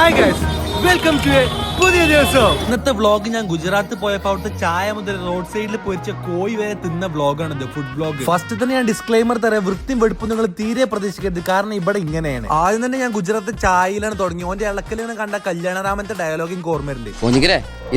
Hi guys, welcome to a പുതിയ ദിവസം. ഇന്നത്തെ വ്ളോഗ് ഞാൻ ഗുജറാത്ത് പോയപ്പോൾ അവിടുത്തെ ചായ മുതൽ റോഡ് സൈഡിൽ പൊരിച്ച കോഴി വരെ തിന്ന വ്ളോഗാണിത്, ഫുഡ് വ്ളോഗ്. ഫസ്റ്റ് തന്നെ ഞാൻ ഡിസ്ക്ലൈമർ തരാം, വൃത്തിയും വെടുപ്പും നിങ്ങൾ തീരെ പ്രതീക്ഷിക്കരുത്, കാരണം ഇവിടെ ഇങ്ങനെയാണ്. ആദ്യം തന്നെ ഞാൻ ഗുജറാത്ത് ചായയിലാണ് തുടങ്ങി. ഓന്റെ ഇളക്കലിനെ കണ്ട കല്യാണരാമന്റെ ഡയലോഗ് എനിക്ക് ഓർമ്മയുണ്ട്.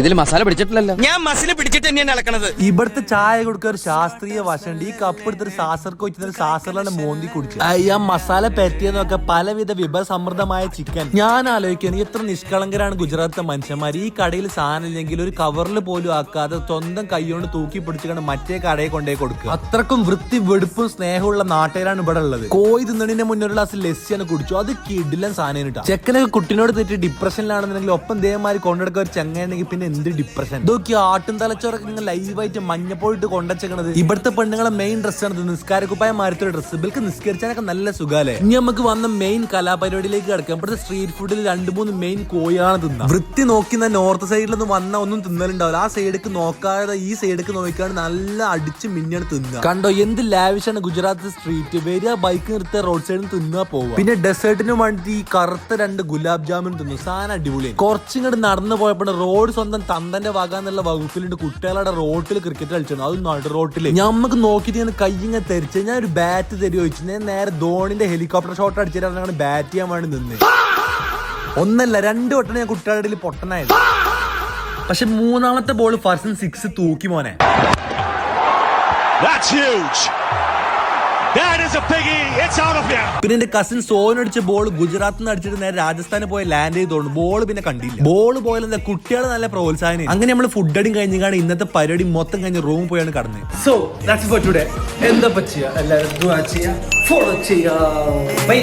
ഇതിൽ മസാല പിടിച്ചിട്ടില്ലല്ലോ. ഞാൻ മസില് പിടിച്ചിട്ട് തന്നെയാണ് ഇളക്കണത്. ഇവിടുത്തെ ചായ കൊടുക്കുക ഒരു ശാസ്ത്രീയ വശമുണ്ട്. ഈ കപ്പ് എടുത്തൊരു സാസർക്ക് വെച്ചിട്ട് സാസറിലാണ് മോന്തി കുടിച്ചത്. ആ മസാല പറ്റിയെന്നൊക്കെ പലവിധ വിഭവസമൃദ്ധമായ ചിക്കൻ. ഞാൻ ആലോചിക്കുന്നു എത്ര നിഷ്കളങ്കരാണ് ഗുജറാത്തിലെ മനുഷ്യന്മാർ. ഈ കടയിൽ സാധനം ഇല്ലെങ്കിൽ ഒരു കവറിൽ പോലും ആക്കാതെ സ്വന്തം കൈകൊണ്ട് തൂക്കി പിടിച്ചുകൊണ്ട് മറ്റേ കടയെ കൊണ്ടേ കൊടുക്കുക. അത്രക്കും വൃത്തി വെടുപ്പും സ്നേഹമുള്ള നാട്ടുകാരാണ് ഇവിടെ ഉള്ളത്. കോഴി തിന്നതിന്റെ മുന്നേ ഒരു ഗ്ലാസ് ലസ്സിയാണ് കുടിച്ചു. അത് കിടിലൻ സാധനം കിട്ടാം. ചെക്കനൊക്കെ കുട്ടിനോട് തെറ്റി ഡിപ്രഷനിലാണെന്നുണ്ടെങ്കിൽ ഒപ്പം ദേവന്മാർ കൊണ്ടെടുക്കുക ഒരു ചങ്ങയുണ്ടെങ്കിൽ പിന്നെ എന്ത് ഡിപ്രഷൻ. ഇതൊക്കെ ആട്ടും തലച്ചോറൊക്കെ നിങ്ങൾ ലൈവായിട്ട് മഞ്ഞപ്പോയിട്ട് കൊണ്ടുവച്ചേക്കണത്. ഇവിടുത്തെ പെണ്ണുങ്ങളെ മെയിൻ ഡ്രസ്സാണ് നിസ്കാരക്കുപ്പായ മാരത്തെ ഡ്രസ്സ്. ഇവർക്ക് നിസ്കരിച്ചാനൊക്കെ നല്ല സുഖാലേ. ഇനി നമുക്ക് വന്ന മെയിൻ കലാപരിപാടിയിലേക്ക് കിടക്കാം. ഇവിടുത്തെ സ്ട്രീറ്റ് ഫുഡിൽ 2-3 മെയിൻ കോഴിയാണ് തിന്നാ. വൃത്തി നോക്കി നോർത്ത് സൈഡിലൊന്നും വന്ന ഒന്നും തിന്നലുണ്ടാവില്ല. ആ സൈഡിലേക്ക് നോക്കാതെ ഈ സൈഡിലേക്ക് നോക്കിയാണ് നല്ല അടിച്ച് മിന്നാണ് തിന്നുക. കണ്ടോ എന്ത് ലാവിഷാണ് ഗുജറാത്ത് സ്ട്രീറ്റ്. വരിക ബൈക്ക് നിർത്തുക, റോഡ് സൈഡിൽ തിന്നാ പോവുക. പിന്നെ ഡെസേർട്ടിന് വേണ്ടി ഈ കറുത്ത 2 ഗുലാബ് ജാമുൻ തിന്നു. സാധനം അടിപൊളിയാണ്. കുറച്ചിങ്ങോട്ട് നടന്നു പോയപ്പോൾ റോഡ് സ്വന്തം തന്തന്റെ വക എന്നുള്ള വകുപ്പിലുണ്ട്. കുട്ടികളുടെ റോട്ടിൽ ക്രിക്കറ്റ് കളിച്ചു. അത് നടു റോട്ടില് ഞമ്മക്ക് നോക്കിയിട്ട് കയ്യിങ്ങ തെരിച്ച് ഞാൻ ഒരു ബാറ്റ് തരി ചോദിച്ചു. ഞാൻ നേരെ ധോണിന്റെ ഹെലികോപ്റ്റർ ഷോട്ട് അടിച്ചിട്ടാണ് ബാറ്റ് ചെയ്യാൻ വേണ്ടി നിന്ന്. 1 അല്ല 2 വട്ടം ഞാൻ കുട്ടികളുടെ ഇടയിൽ പൊട്ടനായത്. പക്ഷെ 3ാമത്തെ ബോൾ ഫർസൻ 6 തൂക്കി മോനെ. പിന്നെ എന്റെ കസിൻ സോൻ അടിച്ച ബോൾ ഗുജറാത്തിൽ നിന്ന് അടിച്ചിട്ട് നേരെ രാജസ്ഥാനിൽ പോയി ലാൻഡ് ചെയ്തോണ്ട് ബോൾ പിന്നെ കണ്ടില്ല. ബോൾ പോയാൽ എന്താ കുട്ടികൾ നല്ല പ്രോത്സാഹനം. അങ്ങനെ നമ്മൾ ഫുഡ് അടിയും കഴിഞ്ഞാണ് ഇന്നത്തെ പരിപാടി മൊത്തം കഴിഞ്ഞ് റൂം പോയാണ് കടന്നത്. So that's for today. എന്താ പറ്റിയ എല്ലാവരും ദുആ ചെയ്യാ, ഫോളോ ചെയ്യാ. ബൈ.